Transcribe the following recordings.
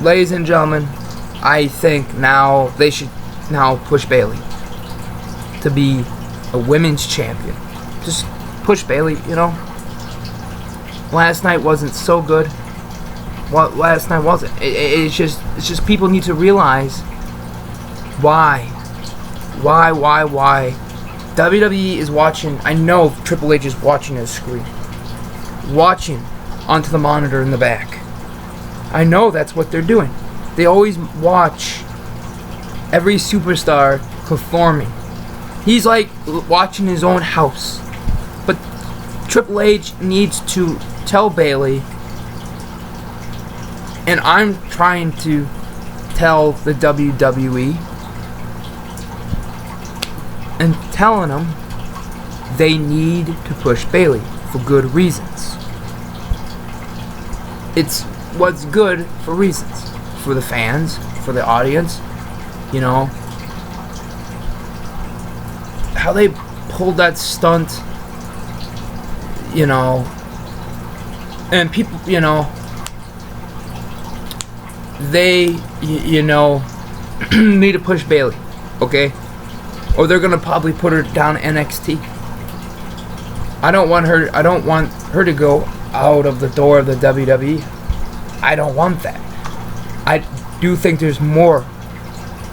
ladies and gentlemen, I think now they should now push Bayley to be a women's champion. Just push Bayley, you know. Last night wasn't so good. What last night wasn't. It's just people need to realize why WWE is watching. I know Triple H is watching his screen, watching onto the monitor in the back. I know that's what they're doing. They always watch every superstar performing. He's like watching his own house. But Triple H needs to tell Bayley, and I'm trying to tell the WWE and telling them they need to push Bayley for good reasons. It's what's good for reasons. For the fans, for the audience, you know. How they pulled that stunt, you know. And people, you know, they, you know, need to push Bayley, okay? Or they're gonna probably put her down NXT. I don't want her to go out of the door of the WWE. I don't want that. I do think there's more.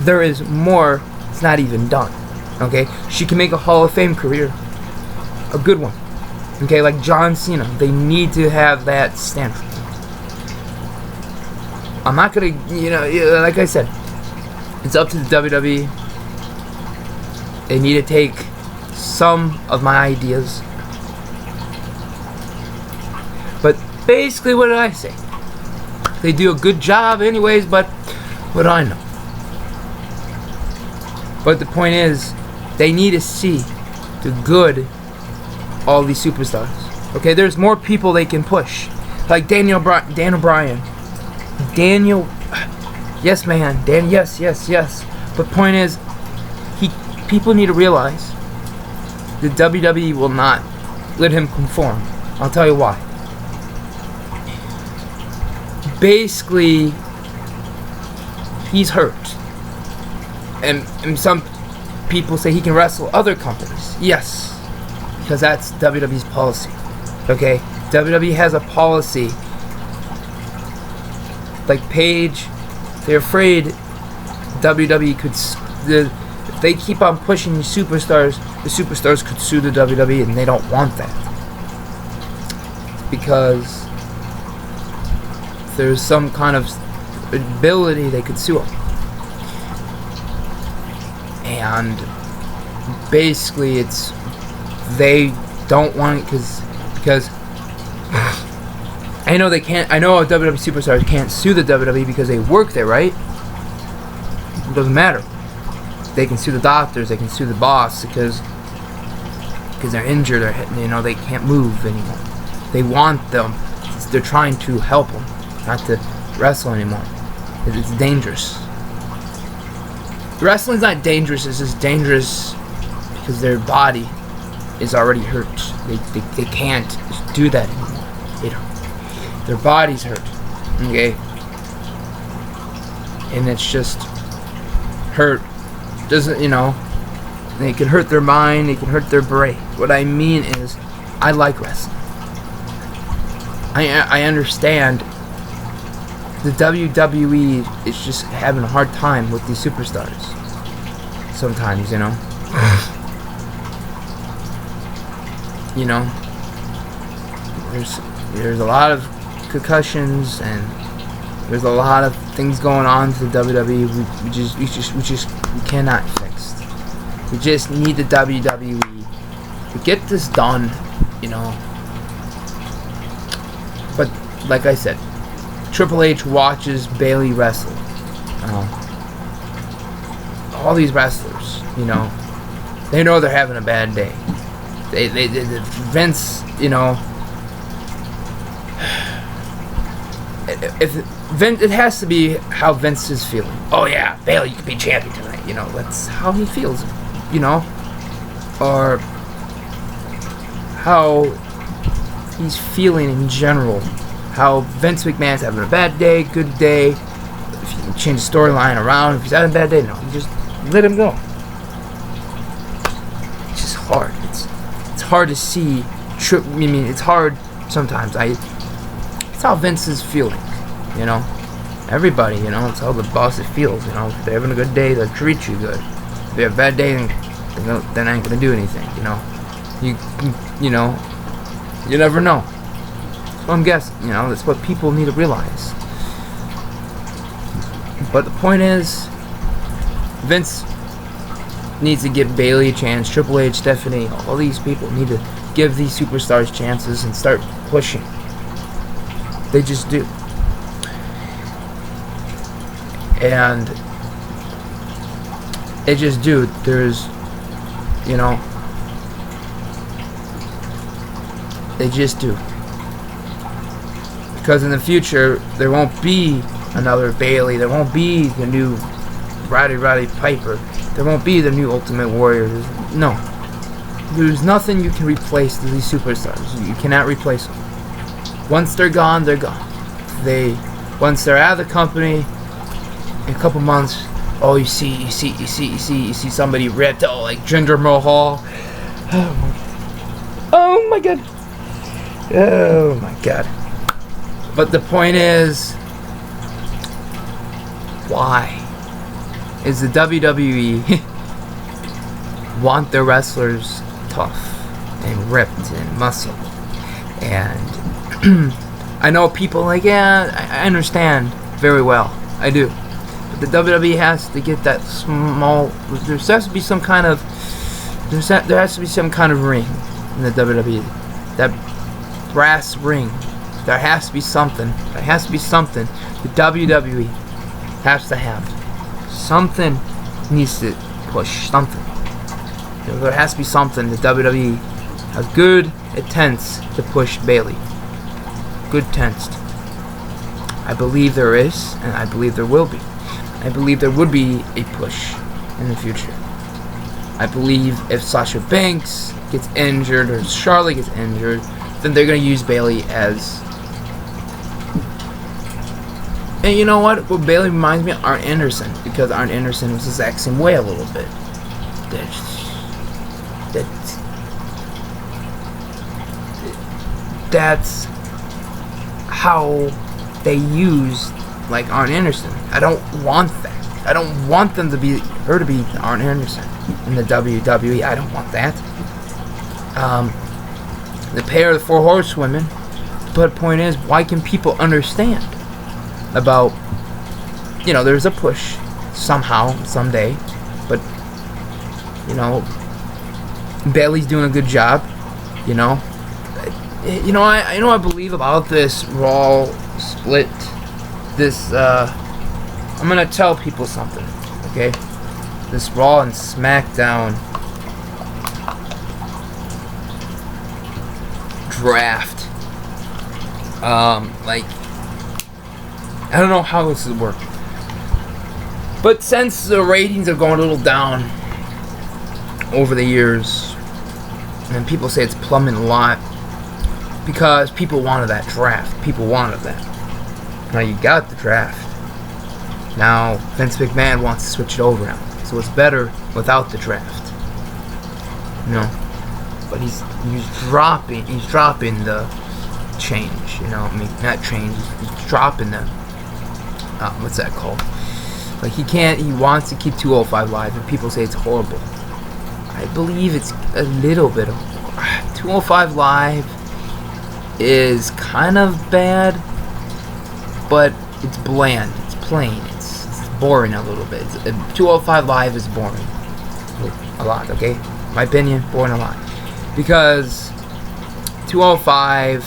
There is more. It's not even done. Okay? She can make a Hall of Fame career. A good one. Okay? Like John Cena. They need to have that standard. I'm not gonna, you know, like I said, it's up to the WWE. They need to take some of my ideas. But basically, what did I say? They do a good job anyways, but what do I know? But the point is, they need to see the good all these superstars. Okay, there's more people they can push. Like Dan O'Brien. Daniel, yes man, Dan, yes. But point is, people need to realize the WWE will not let him conform. I'll tell you why. Basically, he's hurt. And some people say he can wrestle other companies. Yes, because that's WWE's policy. Okay? WWE has a policy. Like Paige, they're afraid WWE could... if they keep on pushing these superstars, the superstars could sue the WWE, and they don't want that. Because there's some kind of ability they could sue them. And basically it's they don't want it because I know they can't. I know WWE superstars can't sue the WWE because they work there, right? It doesn't matter. They can sue the doctors, they can sue the boss because they're injured, they can't move anymore. They want them. They're trying to help them not to wrestle anymore. It's dangerous. Wrestling's not dangerous. It's just dangerous because their body is already hurt. They can't do that anymore. Their body's hurt. Okay? And it's just hurt. Doesn't, they can hurt their mind, they can hurt their brain. What I mean is, I like wrestling. I understand the WWE is just having a hard time with these superstars. Sometimes, there's a lot of concussions and there's a lot of things going on to the WWE we cannot fix. We just need the WWE to get this done, But like I said, Triple H watches Bayley wrestle. All these wrestlers, they know they're having a bad day. They Vince, if Vince, it has to be how Vince is feeling. Oh yeah, Bayley, you could be champion tonight. That's how he feels. Or how he's feeling in general. How Vince McMahon's having a bad day, good day. if you can change the storyline around, if he's having a bad day, no, you just let him go. It's just hard. It's hard to see. I mean, it's hard sometimes. It's how Vince is feeling, you know. Everybody, you know, it's how the boss feels, you know. If they're having a good day, they'll treat you good. If they have a bad day, then they're not gonna do anything, you know. You know, you never know. So I'm guessing, you know, that's what people need to realize. But the point is, Vince needs to give Bayley a chance. Triple H, Stephanie, all these people need to give these superstars chances and start pushing. They just do. And they just do. There's, you know, they just do. Because in the future, there won't be another Bayley. There won't be the new Roddy Piper. There won't be the new Ultimate Warrior. No. There's nothing you can replace these superstars. You cannot replace them. Once they're gone, they're gone. Once they're out of the company, in a couple months, oh, you see somebody ripped, oh, like Jinder Mahal. Oh my god. Oh my god. But the point is, why is the WWE want their wrestlers tough and ripped and muscle? And I know people like, yeah, I understand very well. I do. But the WWE has to get that small. There has to be some kind of. There has to be some kind of ring in the WWE. That brass ring. There has to be something. There has to be something. The WWE has to have. Something needs to push. Something. There has to be something. The WWE has good intents to push Bayley. Good intents. I believe there is, and I believe there will be. I believe there would be a push in the future. I believe if Sasha Banks gets injured or Charlotte gets injured, then they're going to use Bayley as. And you know what? Well, Bayley reminds me of Arn Anderson, because Arn Anderson was the exact same way a little bit. That's how they use like Arn Anderson. I don't want that. I don't want them to be her to be Arn Anderson in the WWE. I don't want that. The pair of the Four Horsewomen. But the point is, why can people understand about, you know, there's a push somehow, someday, but, you know, Bayley's doing a good job, you know. I believe about this Raw split. This, I'm gonna tell people something, okay? This Raw and SmackDown draft. I don't know how this is working. But since the ratings have gone a little down over the years, and people say it's plummeting a lot, because people wanted that draft. People wanted that. Now you got the draft. Now Vince McMahon wants to switch it over now. So it's better without the draft. You know? But he's dropping the change, you know, I mean, not change, he's dropping the, what's that called? Like, he wants to keep 205 Live, and people say it's horrible. I believe it's a little bit of, 205 Live is kind of bad, but it's bland, it's plain, it's boring a little bit. 205 Live is boring. A lot, okay? My opinion, boring a lot. Because 205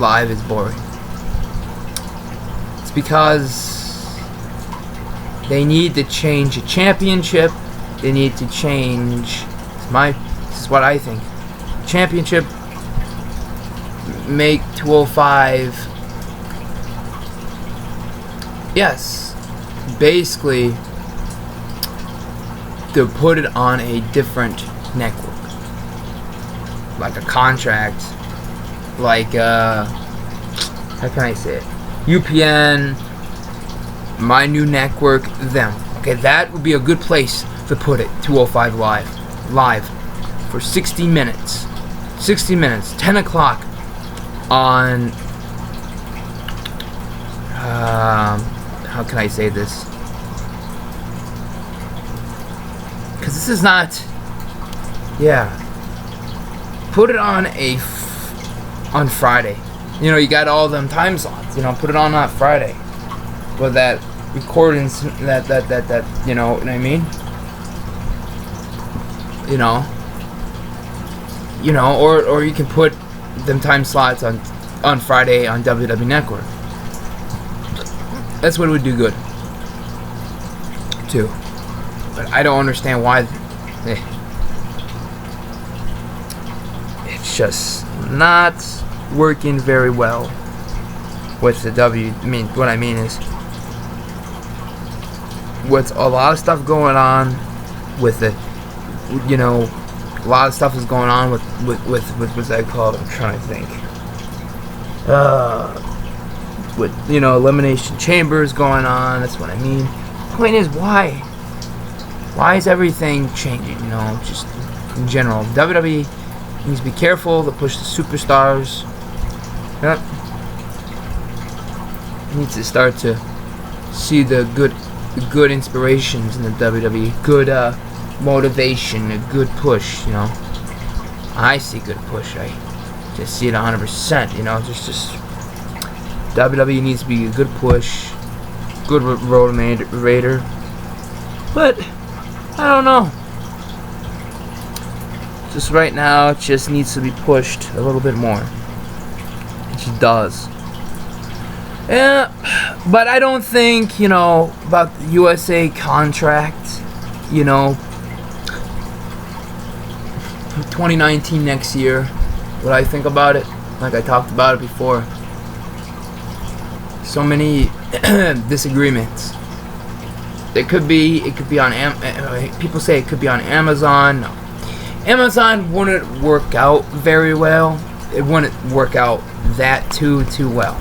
Live is boring. It's because they need to change a championship. They need to change. This is what I think. Championship. Make 205. Yes. Basically, to put it on a different network. Like a contract. Like, how can I say it? UPN, my new network, them. Okay, that would be a good place to put it. 205 live for 60 minutes. 60 minutes, 10 o'clock on. How can I say this? Because this is not. Yeah. Put it on on Friday. You know, you got all them time slots. You know, put it on Friday. With that recordings, that you know what I mean? You know, or you can put them time slots on Friday on WWE Network. That's what would do good too. But I don't understand why. It's just not working very well with the W. I mean, what I mean is, with a lot of stuff going on with it, you know, a lot of stuff is going on with what's that called? I'm trying to think. With, you know, Elimination Chambers going on. That's what I mean. Point is, why? Why is everything changing? You know, just in general, WWE needs to be careful to push the superstars. Yep. Needs to start to see the good inspirations in the WWE, good motivation, a good push. You know, I see good push. I just see it 100%. You know, just WWE needs to be a good push, good road raider. But I don't know. Just right now, it just needs to be pushed a little bit more. It just does. Yeah, but I don't think, you know, about the USA contract, you know, 2019 next year, what I think about it, like I talked about it before. So many disagreements. It could be on people say it could be on Amazon. No. Amazon wouldn't work out very well. It wouldn't work out that too well.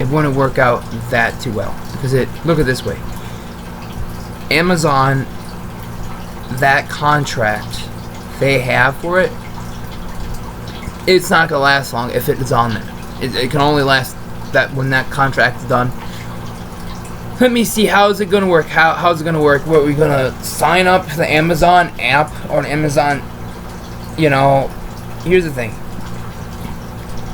It wouldn't work out that too well because look at it this way. Amazon, that contract they have for it, it's not gonna last long if it is on there. It can only last that when that contract is done. Let me see, how is it gonna work? How's it gonna work? What, are we gonna sign up for the Amazon app or Amazon? You know, here's the thing.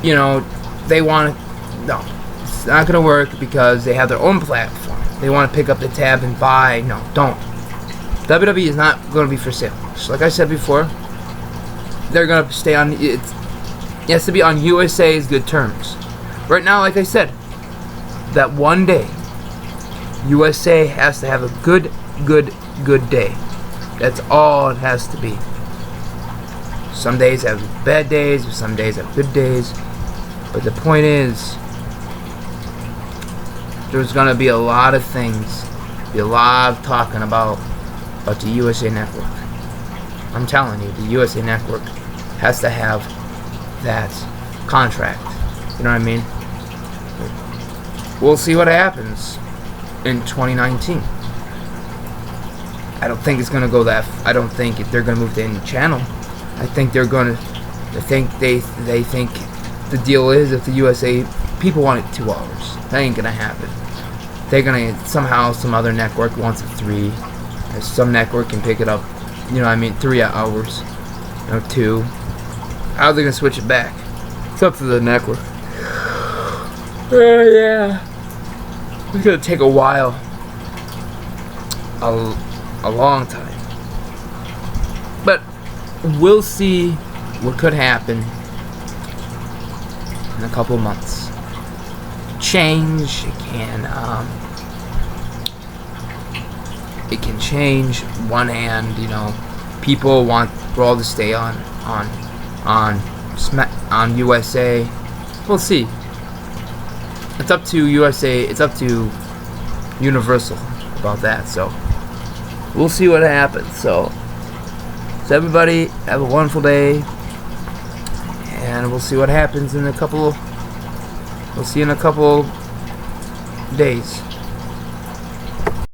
You know, they want to. No, it's not gonna work because they have their own platform. They want to pick up the tab and buy. No, don't. WWE is not gonna be for sale. So like I said before, they're gonna stay on. It has to be on USA's good terms. Right now, like I said, that one day, USA has to have a good day. That's all it has to be. Some days have bad days, some days have good days. But the point is, there's gonna be a lot of things, be a lot of talking about the USA Network. I'm telling you, the USA Network has to have that contract. You know what I mean? We'll see what happens in 2019. I don't think it's gonna go that. I don't think they're gonna move to any channel. I think they're gonna. I think they think the deal is if the USA people want it 2 hours. That ain't gonna happen. They're gonna somehow some other network wants it 3. Or some network can pick it up. You know what I mean? 3 hours. You know, 2. How are they gonna switch it back? It's up to the network. Oh yeah. It's gonna take a while. A long time. But we'll see what could happen in a couple months. Change. It can change. One hand, you know, people want Raw to stay on USA. We'll see. It's up to USA. It's up to Universal about that. So we'll see what happens. So everybody have a wonderful day, and we'll see what happens in a couple. We'll see in a couple days.